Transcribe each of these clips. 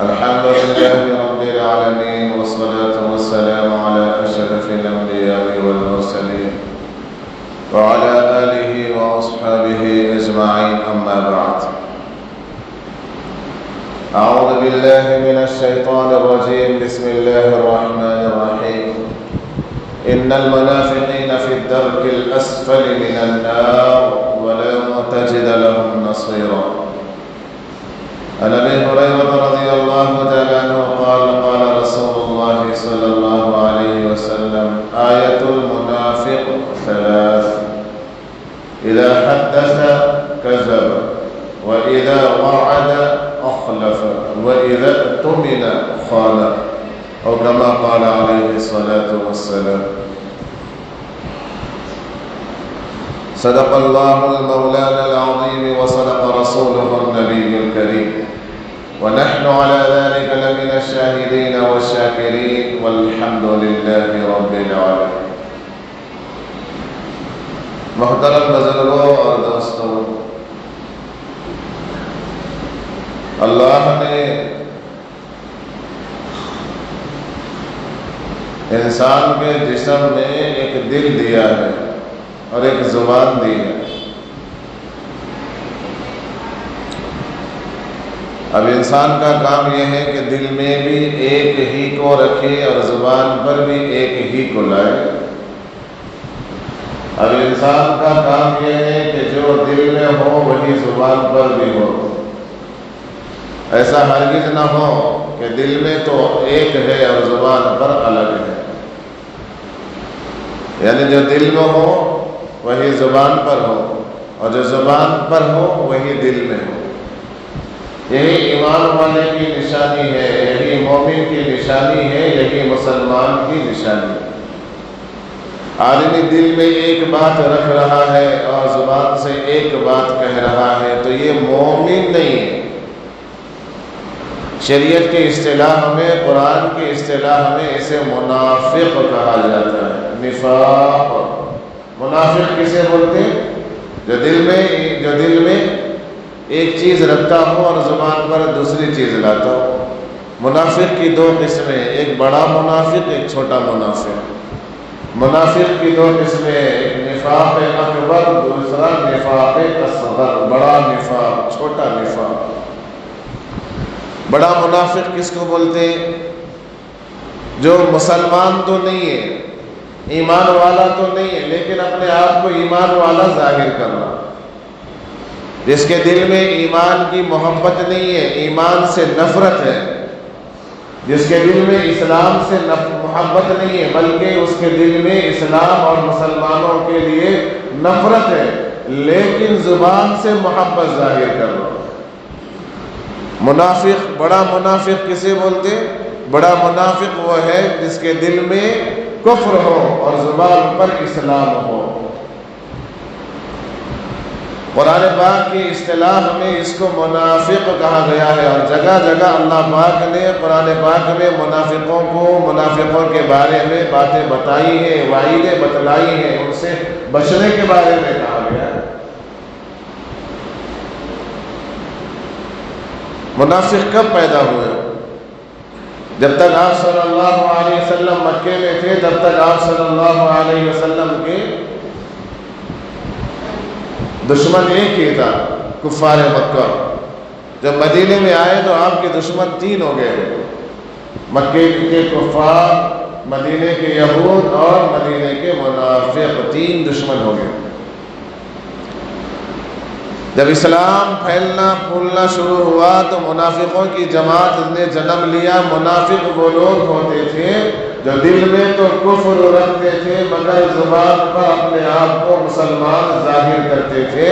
الحمد لله رب العالمين، والصلاة والسلام على أشرف الأنبياء والمرسلين وعلى آله وأصحابه أجمعين، أما بعد. أعوذ بالله من الشيطان الرجيم. بسم الله الرحمن الرحيم. إن المنافقين في الدرك الأسفل من النار ولن تجد لهم نصيرا. عن ابي هريره رضي الله تعالى عنه قال قال رسول الله صلى الله عليه وسلم: آية المنافق ثلاث: إذا حدث كذب، وإذا وعد أخلف، وإذا اؤتمن خان، أو كما قال عليه الصلاة والسلام. صدق الله المولانا العظيم، وصدق رسوله النبي الكريم، ونحن على ذلك لمن الشاهدين والشاكرين، والحمد لله رب العالمين. محترم بزرگوں اور دوستوں، اللہ نے انسان کے جسم میں ایک دل دیا ہے اور ایک زبان دی ہے. اب انسان کا کام یہ ہے کہ دل میں بھی ایک ہی کو رکھے اور زبان پر بھی ایک ہی کو لائے. اب انسان کا کام یہ ہے کہ جو دل میں ہو وہی زبان پر بھی ہو. ایسا ہرگز نہ ہو کہ دل میں تو ایک ہے اور زبان پر الگ ہے. یعنی جو دل میں ہو وہی زبان پر ہو، اور جو زبان پر ہو وہی دل میں ہو. یہی ایمان والے کی نشانی ہے، یہی مومن کی نشانی ہے، یہی مسلمان کی نشانی ہے. آدمی دل میں ایک بات رکھ رہا ہے اور زبان سے ایک بات کہہ رہا ہے تو یہ مومن نہیں ہے. شریعت کی اصطلاح میں، قرآن کی اصطلاح میں اسے منافق کہا جاتا ہے. نفاق. منافق کسے بولتے ہیں؟ جو دل میں ایک چیز رکھتا ہو اور زبان پر دوسری چیز لاتا ہو. منافق کی دو قسمیں، ایک بڑا منافق، ایک چھوٹا منافق. منافق کی دو قسمیں، ایک نفاق اکبر، دوسرا نفاق اصغر. بڑا نفاق، چھوٹا نفاق. بڑا منافق کس کو بولتے ہیں؟ جو مسلمان تو نہیں ہے، ایمان والا تو نہیں ہے، لیکن اپنے آپ کو ایمان والا ظاہر کرنا. جس کے دل میں ایمان کی محبت نہیں ہے، ایمان سے نفرت ہے. جس کے دل میں اسلام سے محبت نہیں ہے، بلکہ اس کے دل میں اسلام اور مسلمانوں کے لیے نفرت ہے، لیکن زبان سے محبت ظاہر کرنا. منافق، بڑا منافق کسے بولتے؟ بڑا منافق وہ ہے جس کے دل میں کفر ہو اور زبان پر اسلام ہو. قرآن پاک کی اصطلاح میں اس کو منافق کہا گیا ہے، اور جگہ جگہ اللہ پاک نے قرآن پاک میں منافقوں کے بارے میں باتیں بتائی ہیں، وعیدیں بتلائی ہیں، ان سے بچنے کے بارے میں کہا گیا ہے. منافق کب پیدا ہوئے؟ جب تک آپ صلی اللہ علیہ وسلم مکے میں تھے، تب تک آپ صلی اللہ علیہ وسلم کے دشمن ایک ہی تھا، کفار مکہ. جب مدینے میں آئے تو آپ کے دشمن تین ہو گئے. مکے کے کفار، مدینے کے یہود اور مدینے کے منافق، تین دشمن ہو گئے. جب اسلام پھولنا شروع ہوا تو منافقوں کی جماعت نے جنم لیا. منافق وہ لوگ ہوتے تھے جو دل میں تو کفر رکھتے تھے مگر زبان پر اپنے آپ کو مسلمان ظاہر کرتے تھے.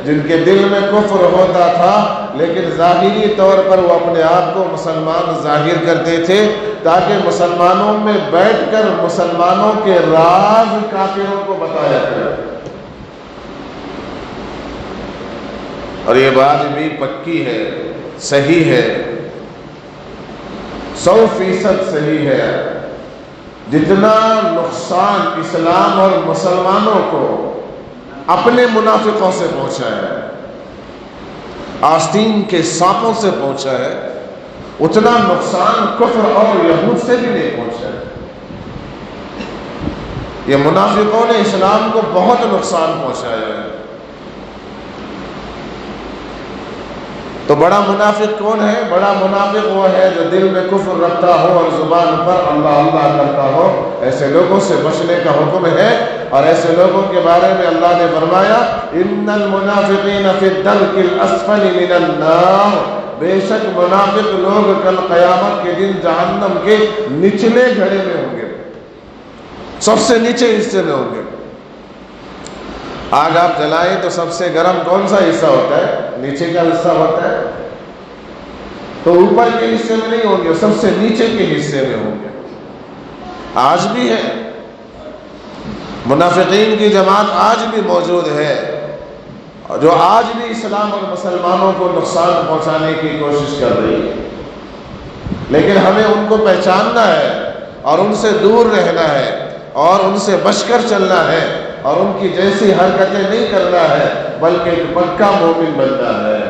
جن کے دل میں کفر ہوتا تھا لیکن ظاہری طور پر وہ اپنے آپ کو مسلمان ظاہر کرتے تھے تاکہ مسلمانوں میں بیٹھ کر مسلمانوں کے راز کافروں کو بتایا جائے. اور یہ بات بھی پکی ہے، صحیح ہے، 100% صحیح ہے. جتنا نقصان اسلام اور مسلمانوں کو اپنے منافقوں سے پہنچا ہے، آستین کے سانپوں سے پہنچا ہے، اتنا نقصان کفر اور یہود سے بھی نہیں پہنچا ہے۔ یہ منافقوں نے اسلام کو بہت نقصان پہنچایا ہے۔ تو بڑا منافق کون ہے؟ بڑا منافق وہ ہے جو دل میں کفر رکھتا ہو اور زبان پر اللہ اللہ کرتا ہو۔ ایسے لوگوں سے بچنے کا حکم ہے، اور ایسے لوگوں کے بارے میں اللہ نے فرمایا ان المنافقین فی الدرک الاسفل من النار، بے شک منافق لوگ کل قیامت کے دن جہنم کے نچلے گھڑے میں ہوں گے، سب سے نیچے حصے میں ہوں گے۔ آگ آپ جلائیں تو سب سے گرم کون سا حصہ ہوتا ہے؟ نیچے کا حصہ ہوتا ہے، تو اوپر کے حصے میں نہیں ہوں گے، سب سے نیچے کے حصے میں ہوں گے۔ آج بھی ہے، منافقین کی جماعت آج بھی موجود ہے، جو آج بھی اسلام اور مسلمانوں کو نقصان پہنچانے کی کوشش کر رہی ہے۔ لیکن ہمیں ان کو پہچاننا ہے اور ان سے دور رہنا ہے اور ان سے بچ کر چلنا ہے اور ان کی جیسی حرکتیں نہیں کرنا ہے، بلکہ ایک پکا مومن بننا ہے۔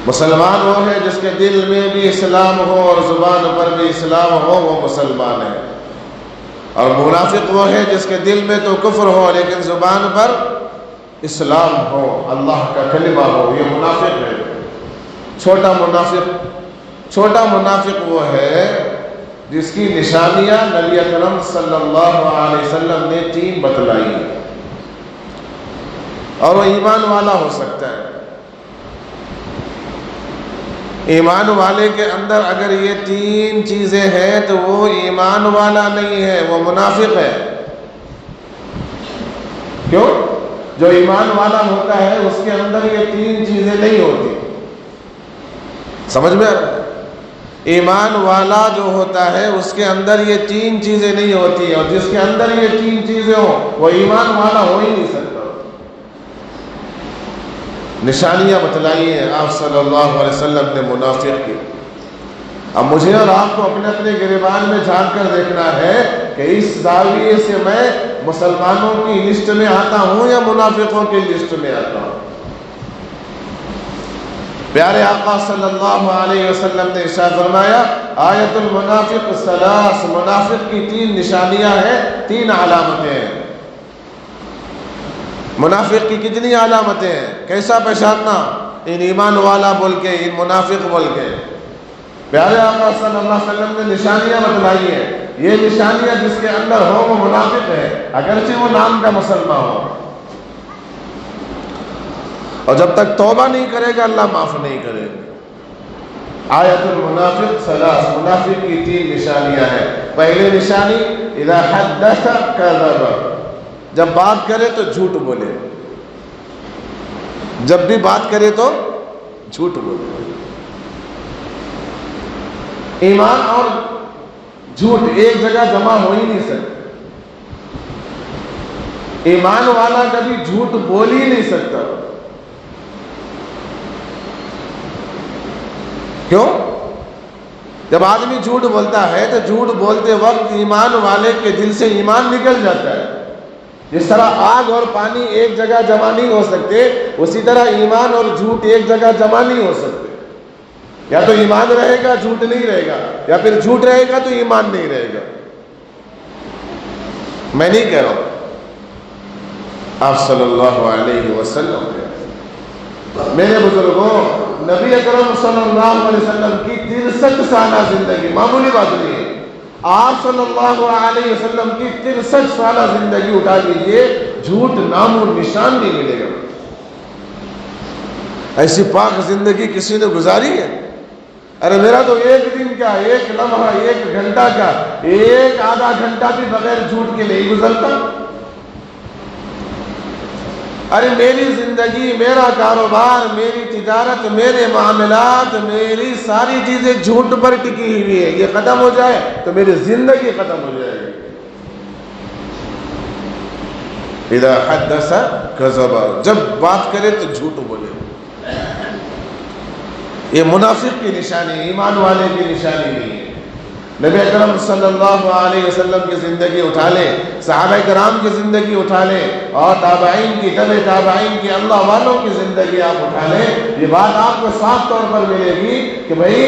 مسلمان وہ ہے جس کے دل میں بھی اسلام ہو اور زبان پر بھی اسلام ہو، وہ مسلمان ہے۔ اور منافق وہ ہے جس کے دل میں تو کفر ہو لیکن زبان پر اسلام ہو، اللہ کا کلمہ ہو، یہ منافق ہے۔ چھوٹا منافق وہ ہے جس کی نشانیاں نبی اکرم صلی اللہ علیہ وسلم نے 3 بتلائی، اور وہ ایمان والا ہو سکتا ہے۔ ایمان والے کے اندر اگر یہ 3 چیزیں ہیں تو وہ ایمان والا نہیں ہے، وہ منافق ہے۔ کیوں؟ جو ایمان والا ہوتا ہے اس کے اندر یہ 3 چیزیں نہیں ہوتی۔ سمجھ میں آ رہا ہے؟ ایمان والا جو ہوتا ہے اس کے اندر یہ 3 چیزیں نہیں ہوتی، اور جس کے اندر یہ 3 چیزیں ہوں وہ ایمان والا ہو ہی نہیں سکتا۔ نشانیاں بتلائی ہیں آپ صلی اللہ علیہ وسلم نے منافق کی۔ اب مجھے اور آپ کو اپنے اپنے گریبان میں جھانک کر دیکھنا ہے کہ اس زاویے سے میں مسلمانوں کی لسٹ میں آتا ہوں یا منافقوں کی لسٹ میں آتا ہوں۔ پیارے آقا صلی اللہ علیہ وسلم نے ارشاد فرمایا آیت المنافق ثلاث، منافق کی 3 نشانیاں ہیں، 3 علامتیں ہیں۔ منافق کی کتنی علامتیں ہیں؟ کیسا پہچاننا؟ ان ایمان والا بول کے، ان منافق بول کے۔ پیارے آقا صلی اللہ علیہ وسلم نے نشانیاں بتلائی ہیں، یہ نشانیاں جس کے اندر ہو وہ منافق ہے، اگرچہ وہ نام کا مسلمان ہو، اور جب تک توبہ نہیں کرے گا اللہ معاف نہیں کرے گا۔ آیت المنافق ثلاث، منافق کی 3 نشانیاں ہیں۔ پہلی نشانی اذا حدث کذب، جب بات کرے تو جھوٹ بولے، جب بھی بات کرے تو جھوٹ بولے۔ ایمان اور جھوٹ ایک جگہ جمع ہو ہی نہیں سکتے۔ ایمان والا کبھی جھوٹ بول ہی نہیں سکتا۔ کیوں؟ جب آدمی جھوٹ بولتا ہے تو جھوٹ بولتے وقت ایمان والے کے دل سے ایمان نکل جاتا ہے۔ جس طرح آگ اور پانی ایک جگہ جمع نہیں ہو سکتے، اسی طرح ایمان اور جھوٹ ایک جگہ جمع نہیں ہو سکتے۔ یا تو ایمان رہے گا جھوٹ نہیں رہے گا، یا پھر جھوٹ رہے گا تو ایمان نہیں رہے گا۔ میں نہیں کہہ رہا ہوں، آپ صلی اللہ علیہ وسلم میرے بزرگوں، نبی اکرم صلی اللہ علیہ وسلم کی 63 سالہ زندگی معمولی بات نہیں ہے۔ آپ صلی اللہ علیہ وسلم کی 63 سالہ زندگی اٹھا لیجئے، جھوٹ نام و نشان نہیں ملے گا۔ ایسی پاک زندگی کسی نے گزاری ہے؟ ارے میرا تو ایک دن کا، ایک لمحہ، ایک گھنٹہ کا، ایک آدھا گھنٹہ بھی بغیر جھوٹ کے نہیں گزرتا۔ ارے میری زندگی، میرا کاروبار، میری تجارت، میرے معاملات، میری ساری چیزیں جھوٹ پر ٹکی ہوئی ہے، یہ ختم ہو جائے تو میری زندگی ختم ہو جائے گی۔ اذا حدث کذب، جب بات کرے تو جھوٹ بولے۔ یہ منافق کی نشانی، ایمان والے کی نشانی نہیں ہے۔ نبی اکرم صلی اللہ علیہ وسلم کی زندگی اٹھا لیں، صحابہ کرام کی زندگی اٹھا لیں، اور تابعین کی، تبع تابعین کی، اللہ والوں کی زندگی آپ اٹھا لیں، یہ بات آپ کو صاف طور پر ملے گی کہ بھئی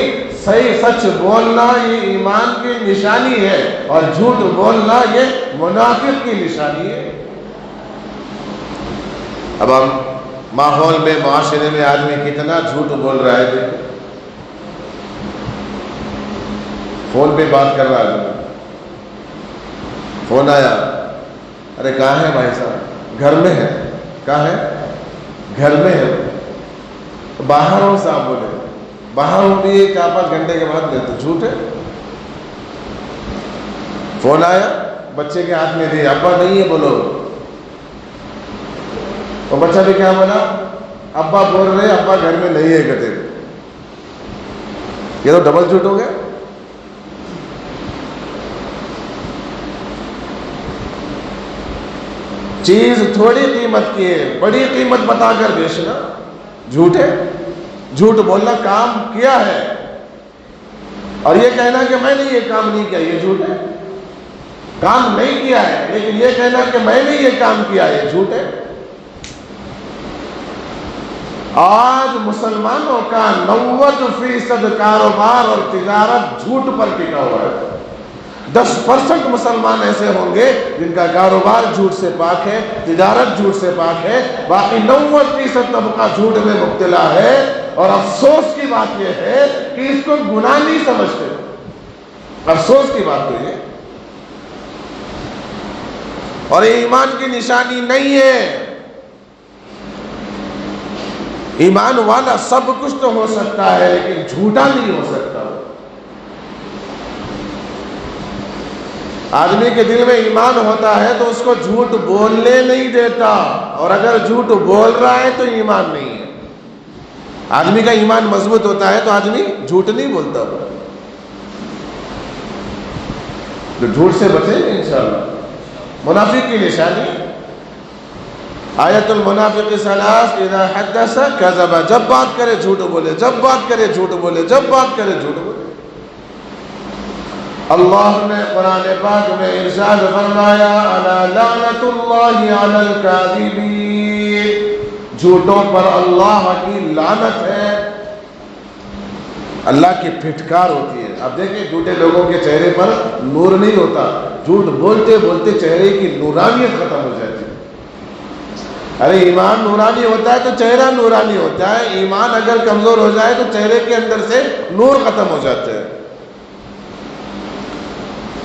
صحیح سچ بولنا یہ ایمان کی نشانی ہے، اور جھوٹ بولنا یہ منافق کی نشانی ہے۔ اب ہم ماحول میں، معاشرے میں آدمی کتنا جھوٹ بول رہا ہے، فون پہ بات کر رہا ہے، فون آیا، ارے کہاں ہے بھائی صاحب؟ گھر میں ہے۔ کہاں ہے؟ گھر میں ہے۔ باہر ہوں صاحب، بولے باہر ہوں بھی 4-5 گھنٹے کے بعد دیتے، جھوٹ ہے۔ فون آیا، بچے کے ہاتھ میں دے، ابا نہیں ہے بولو، اور بچہ بھی کیا بولا؟ ابا بول رہے ابا گھر میں نہیں ہے، کہتے یہ تو ڈبل جھوٹ ہو گیا۔ چیز تھوڑی قیمت کی ہے، بڑی قیمت بتا کر بیچنا جھوٹ ہے۔ جھوٹ بولنا کام کیا ہے اور یہ کہنا کہ میں نے یہ کام نہیں کیا، یہ جھوٹ ہے۔ کام نہیں کیا ہے لیکن یہ کہنا کہ میں نے یہ کام کیا، یہ جھوٹ ہے۔ آج مسلمانوں کا 90% کاروبار اور تجارت جھوٹ پر ٹکا ہوا ہے۔ 10% مسلمان ایسے ہوں گے جن کا کاروبار جھوٹ سے پاک ہے، تجارت جھوٹ سے پاک ہے، باقی 90% طبقہ جھوٹ میں مبتلا ہے، اور افسوس کی بات یہ ہے کہ اس کو گناہ نہیں سمجھتے۔ افسوس کی بات تو یہ، اور یہ ایمان کی نشانی نہیں ہے۔ ایمان والا سب کچھ تو ہو سکتا ہے لیکن جھوٹا نہیں ہو سکتا۔ آدمی کے دل میں ایمان ہوتا ہے تو اس کو جھوٹ بولنے نہیں دیتا، اور اگر جھوٹ بول رہا ہے تو ایمان نہیں ہے۔ آدمی کا ایمان مضبوط ہوتا ہے تو آدمی جھوٹ نہیں بولتا، تو جھوٹ سے بچیں گے انشاءاللہ۔ منافق کی نشانی آیت المنافق ثلاث، اذا حدث کذب، جب بات کرے جھوٹ بولے، جب بات کرے جھوٹ بولے، جب بات کرے جھوٹ بولے۔ اللہ نے قرآن پاک میں ارشاد فرمایا، الا لعنت اللہ علی الکاذبین، جھوٹوں پر اللہ کی لعنت ہے، اللہ کی پھٹکار ہوتی ہے۔ اب دیکھیں جھوٹے لوگوں کے چہرے پر نور نہیں ہوتا، جھوٹ بولتے بولتے چہرے کی نورانیت ختم ہو جاتی ہے۔ ارے ایمان نورانی ہوتا ہے تو چہرہ نورانی ہوتا ہے، ایمان اگر کمزور ہو جائے تو چہرے کے اندر سے نور ختم ہو جاتے ہیں۔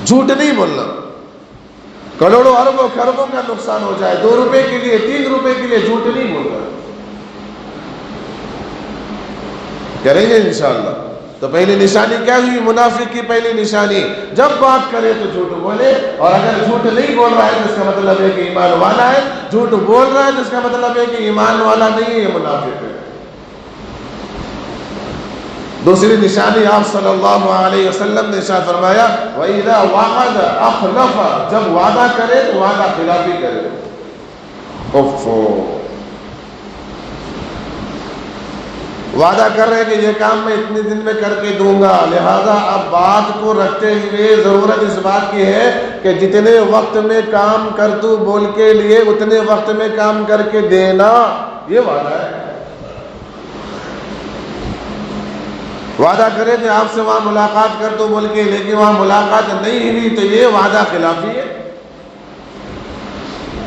جھوٹ نہیں بولنا، کروڑوں اربوں خربوں کا نقصان ہو جائے، 2 روپے کے لیے 3 روپے کے لیے جھوٹ نہیں بولنا۔ کریں گے انشاءاللہ۔ تو پہلی نشانی کیا ہوئی؟ منافق کی پہلی نشانی، جب بات کرے تو جھوٹ بولے، اور اگر جھوٹ نہیں بول رہا ہے تو اس کا مطلب ہے کہ ایمان والا ہے، جھوٹ بول رہا ہے تو اس کا مطلب ہے کہ ایمان والا نہیں ہے، یہ منافق ہے۔ دوسری نشانی آپ صلی اللہ علیہ وسلم نے ارشاد فرمایا، وَإِذَا وَعَدَ أَخْلَفَ، جب وعدہ کرے تو وعدہ خلافی کرے۔ وعدہ کر رہے کہ یہ کام میں اتنے دن میں کر کے دوں گا، لہذا اب بات کو رکھتے ہوئے ضرورت اس بات کی ہے کہ جتنے وقت میں کام کر تو بول کے لیے اتنے وقت میں کام کر کے دینا، یہ وعدہ ہے۔ وعدہ کرے تھے آپ سے وہاں ملاقات کر تو بول کے، لیکن وہاں ملاقات نہیں ہوئی تو یہ وعدہ خلافی ہے۔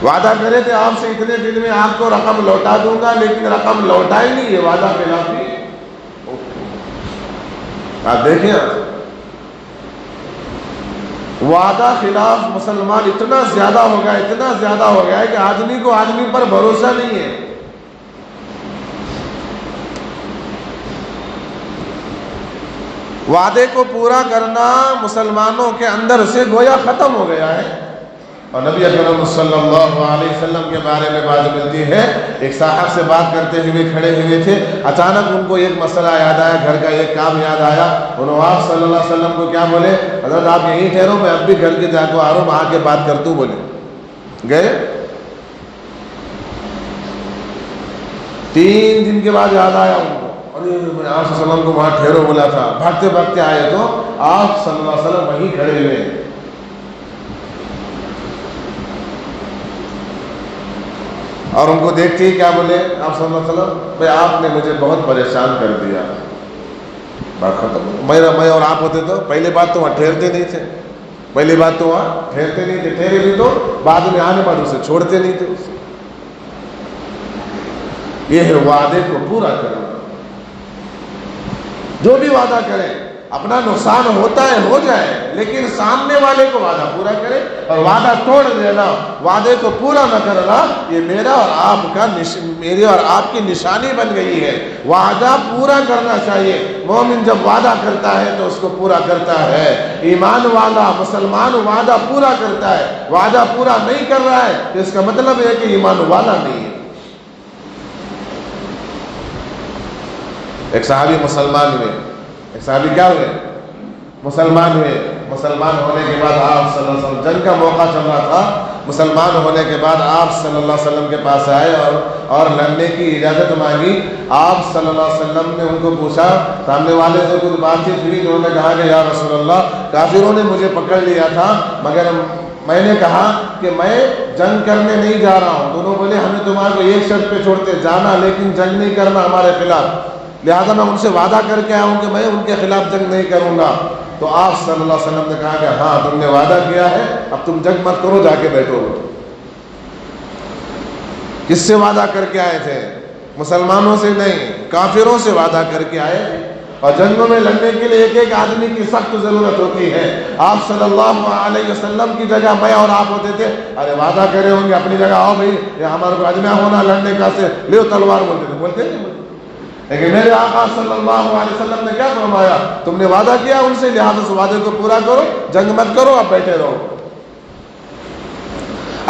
وعدہ کرے تھے آپ سے اتنے دن میں آپ کو رقم لوٹا دوں گا، لیکن رقم لوٹا ہی نہیں، یہ وعدہ خلافی ہے۔ آپ دیکھیں، وعدہ خلاف مسلمان اتنا زیادہ ہو گیا، اتنا زیادہ ہو گیا ہے کہ آدمی کو آدمی پر بھروسہ نہیں ہے۔ وعدے کو پورا کرنا مسلمانوں کے اندر سے گویا ختم ہو گیا ہے۔ اور نبی اکرم صلی اللہ علیہ وسلم کے بارے میں بات ملتی ہے، ایک صاحب سے بات کرتے ہوئے کھڑے ہوئے تھے، اچانک ان کو ایک مسئلہ یاد آیا، گھر کا ایک کام یاد آیا۔ انہوں آپ صلی اللہ علیہ وسلم کو کیا بولے؟ حضرت آپ یہیں ٹھہرو، میں اب بھی گھر کے جا کو آ رہا ہوں، وہاں کے بات کرتا ہوں۔ بولے گئے، 3 دن کے بعد یاد آیا ان کو، اور میں آپ صلی اللہ علیہ وسلم کو وہاں ٹھہرو بولا تھا، بھاگتے بھاگتے آئے تو آپ صلی اللہ علیہ وسلم وہیں کھڑے ہوئے ہیں۔ اور ان کو دیکھتے ہی کیا بولے آپ صلی اللہ علیہ وسلم، بھائی آپ نے مجھے بہت پریشان کر دیا، بات ختم۔ میں اور آپ ہوتے تو پہلی بات تو وہاں ٹھہرتے نہیں تھے، پہلی بات تو وہاں ٹھہرتے نہیں تھے، ٹھہرے بھی تو بعد میں آنے بعد اسے چھوڑتے نہیں تھے۔ یہ ہے وعدے کو پورا کرنا۔ جو بھی وعدہ کرے، اپنا نقصان ہوتا ہے ہو جائے، لیکن سامنے والے کو وعدہ پورا کرے، اور وعدہ توڑ دینا، وعدے کو پورا نہ کرنا، یہ میرا اور آپ کا میری اور آپ کی نشانی بن گئی ہے۔ وعدہ پورا کرنا چاہیے۔ مومن جب وعدہ کرتا ہے تو اس کو پورا کرتا ہے۔ ایمان والا مسلمان وعدہ پورا کرتا ہے، وعدہ پورا نہیں کر رہا ہے تو اس کا مطلب ہے کہ ایمان والا نہیں ہے۔ ایک صحابی مسلمان ہوئے، ایک صحابی کیا ہوئے؟ مسلمان ہوئے۔ مسلمان ہونے کے بعد آپ صلی اللہ علیہ وسلم، جنگ کا موقع چل رہا تھا، مسلمان ہونے کے بعد آپ صلی اللہ علیہ وسلم کے پاس آئے اور لڑنے کی اجازت مانگی۔ آپ صلی اللہ علیہ وسلم نے ان کو پوچھا، سامنے والے سے کچھ بات چیت ہوئی، انہوں نے کہا کہ یا رسول اللہ، کافروں نے مجھے پکڑ لیا تھا، مگر میں نے کہا کہ میں جنگ کرنے نہیں جا رہا ہوں۔ دونوں بولے ہمیں تمہارے کو ایک شرط پہ چھوڑتے، جانا لیکن جنگ نہیں کرنا ہمارے خلاف، لہذا میں ان سے وعدہ کر کے آیا ہوں کہ میں ان کے خلاف جنگ نہیں کروں گا۔ تو آپ صلی اللہ علیہ وسلم نے کہا کہ ہاں تم نے وعدہ کیا ہے، اب تم جنگ مت کرو، جا کے بیٹھو۔ کس سے وعدہ کر کے آئے تھے؟ مسلمانوں سے نہیں، کافروں سے وعدہ کر کے آئے۔ اور جنگوں میں لڑنے کے لیے ایک ایک آدمی کی سخت ضرورت ہوتی ہے۔ آپ صلی اللہ علیہ وسلم کی جگہ میں اور آپ ہوتے تھے، ارے وعدہ کرے ہوں گے اپنی جگہ، آؤ بھائی یہ ہمارے کو اجمع ہونا لڑنے کا، سے لے تلوار، بولتے نہیں۔ لیکن میرے آقا صلی اللہ علیہ وسلم نے کیا فرمایا؟ تم نے وعدہ کیا ان سے، لہذا اس وعدے کو پورا کرو، جنگ مت کرو، اب بیٹھے رہو۔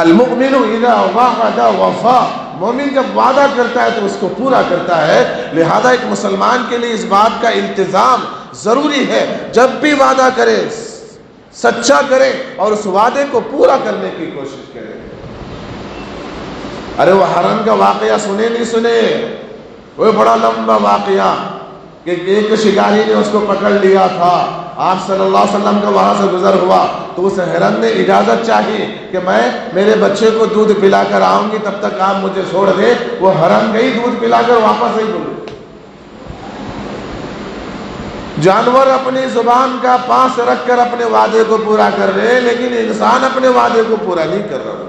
المؤمن اذا وعد وفا، مومن جب وعدہ کرتا ہے تو اس کو پورا کرتا ہے۔ لہذا ایک مسلمان کے لیے اس بات کا التزام ضروری ہے، جب بھی وعدہ کرے سچا کرے اور اس وعدے کو پورا کرنے کی کوشش کرے۔ ارے وہ ہرن کا واقعہ سنے نہیں سنے؟ وہ بڑا لمبا واقعہ کہ ایک شکاری نے اس کو پکڑ لیا تھا، آپ صلی اللہ علیہ وسلم کا وہاں سے گزر ہوا تو اس ہرن نے اجازت چاہی کہ میں میرے بچے کو دودھ پلا کر آؤں گی، تب تک آپ مجھے چھوڑ دے۔ وہ ہرن گئی دودھ پلا کر واپس ہی بولی۔ جانور اپنی زبان کا پاس رکھ کر اپنے وعدے کو پورا کر رہے، لیکن انسان اپنے وعدے کو پورا نہیں کر رہا۔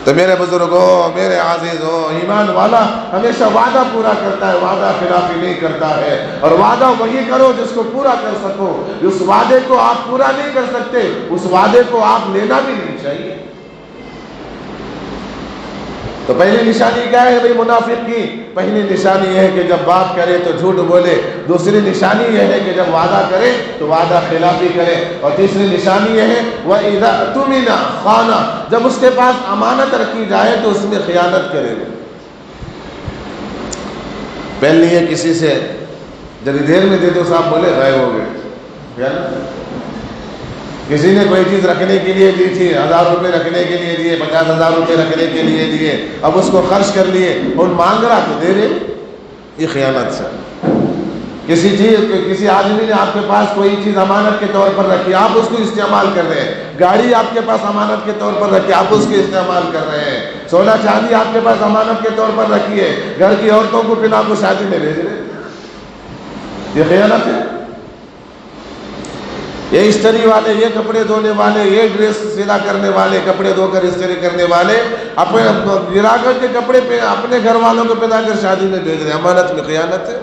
تو میرے بزرگوں، میرے عزیزوں، ایمان والا ہمیشہ وعدہ پورا کرتا ہے، وعدہ خلافی نہیں کرتا ہے۔ اور وعدہ وہی کرو جس کو پورا کر سکو۔ اس وعدے کو آپ پورا نہیں کر سکتے، اس وعدے کو آپ لینا بھی نہیں چاہیے۔ تو پہلی نشانی کیا ہے بھائی منافق کی؟ پہلی نشانی یہ ہے کہ جب بات کرے تو جھوٹ بولے، دوسری نشانی یہ ہے کہ جب وعدہ کرے تو وعدہ خلافی کرے، اور تیسری نشانی یہ ہے وَإِذَا اؤْتُمِنَ خَانَ، جب اس کے پاس امانت رکھی جائے تو اس میں خیانت کرے۔ پہل نہیں ہے کسی سے، جب دیر میں دے دو صاحب بولے غائب ہو گئے، خیانت۔ کسی نے کوئی چیز رکھنے کے لیے دی تھی، 1000 روپے رکھنے کے لیے دیے، 50,000 روپے رکھنے کے لیے دیے، اب اس کو خرچ کر لیے اور مانگ رہا تو دے رہے، یہ خیانت سے۔ کسی آدمی نے آپ کے پاس کوئی چیز امانت کے طور پر رکھی، آپ اس کو استعمال کر رہے ہیں۔ گاڑی آپ کے پاس امانت کے طور پر رکھی، آپ اس کو استعمال کر رہے ہیں۔ سونا چاندی آپ کے پاس امانت کے طور پر رکھی ہے، گھر کی عورتوں کو پھر آپ کو شادی میں بھیج رہے، یہ خیانت ہے۔ یہ استری والے، یہ کپڑے دھونے والے، یہ ڈریس سیدھا کرنے والے، کپڑے دھو کر استری کرنے والے، اپنے گرا کر کے کپڑے پہ اپنے گھر والوں کو پہنا کر شادی میں بھیج رہے ہیں، امانت میں خیانت ہے۔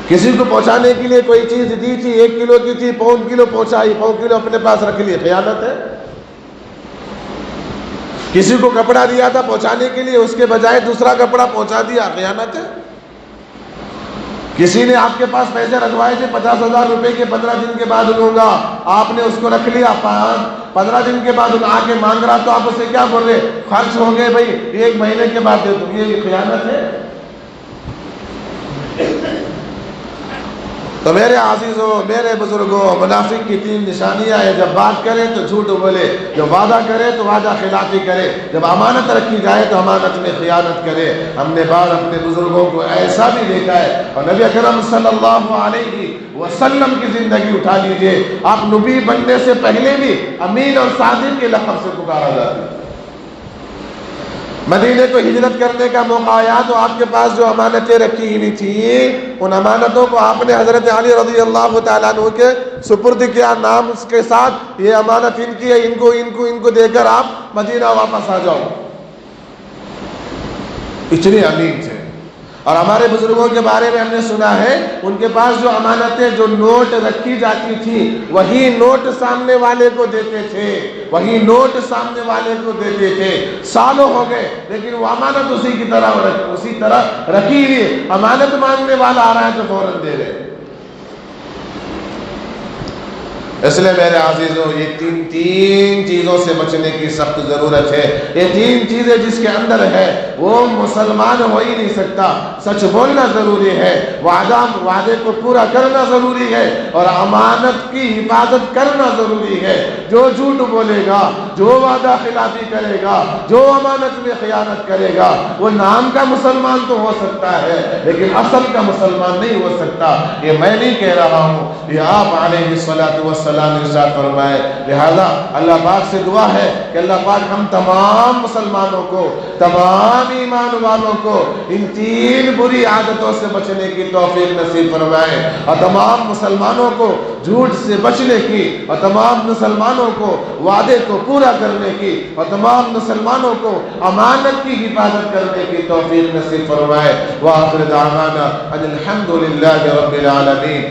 کسی کو پہنچانے کے لیے کوئی چیز دی تھی، 1 کلو کی تھی، 1.25 کلو پہنچائی، 1.25 کلو اپنے پاس رکھ لیے، خیانت ہے۔ کسی کو کپڑا دیا تھا پہنچانے کے لیے، اس کے بجائے دوسرا کپڑا پہنچا دیا، خیانت ہے۔ کسی نے آپ کے پاس پیسے رکھوائے تھے 50,000 روپے کے، 15 دن کے بعد لوں گا، آپ نے اس کو رکھ لیا، 15 دن کے بعد آ کے مانگ رہا تو آپ اسے کیا بول رہے؟ خرچ ہو گئے بھائی، 1 مہینے کے بعد دے دو، یہ خیانت ہے۔ تو میرے عزیزوں، میرے بزرگوں، منافق کی 3 نشانیاں ہیں: جب بات کرے تو جھوٹ بولے، جب وعدہ کرے تو وعدہ خلافی کرے، جب امانت رکھی جائے تو امانت میں خیانت کرے۔ ہم نے بعض اپنے بزرگوں کو ایسا بھی دیکھا ہے، اور نبی اکرم صلی اللہ علیہ وسلم کی زندگی اٹھا لیجئے، آپ نبی بننے سے پہلے بھی امین اور صادق کے لقب سے پکارا جاتے تھے۔ مدینے کو ہجرت کرنے کا موقع آیا تو آپ کے پاس جو امانتیں رکھی ہوئی تھیں، ان امانتوں کو آپ نے حضرت علی رضی اللہ تعالیٰ عنہ کے سپرد کیا، نام اس کے ساتھ، یہ امانت ان کی ہے، ان کو دے کر آپ مدینہ واپس آ جاؤ۔ اتنے امین تھے۔ اور ہمارے بزرگوں کے بارے میں ہم نے سنا ہے، ان کے پاس جو امانتیں، جو نوٹ رکھی جاتی تھی، وہی نوٹ سامنے والے کو دیتے تھے، وہی نوٹ سامنے والے کو دیتے تھے۔ سالوں ہو گئے لیکن وہ امانت اسی طرح رکھی ہوئی۔ امانت مانگنے والا آ رہا ہے تو فوراً دے رہے۔ اس لیے میرے عزیزوں، یہ تین چیزوں سے بچنے کی سخت ضرورت ہے۔ یہ 3 چیزیں جس کے اندر ہے وہ مسلمان ہو ہی نہیں سکتا۔ سچ بولنا ضروری ہے، وعدے کو پورا کرنا ضروری ہے، اور امانت کی حفاظت کرنا ضروری ہے۔ جو جھوٹ بولے گا، جو وعدہ خلافی کرے گا، جو امانت میں خیانت کرے گا، وہ نام کا مسلمان تو ہو سکتا ہے لیکن اصل کا مسلمان نہیں ہو سکتا۔ یہ میں نہیں کہہ رہا ہوں، یہ آپ علیہ الصلوۃ والسلام ارشاد فرمائے۔ لہذا اللہ پاک سے دعا ہے کہ اللہ پاک ہم تمام مسلمانوں کو، تمام ایمان والوں کو ان 3 بری عادتوں سے بچنے کی توفیق نصیب فرمائے، اور تمام مسلمانوں کو جھوٹ سے بچنے کی، اور تمام مسلمانوں کو وعدے کو پورا کرنے کی، اور تمام مسلمانوں کو امانت کی حفاظت کرنے کی توفیق نصیب فرمائے۔ وآخر دعوانا ان الحمد للہ رب العالمین۔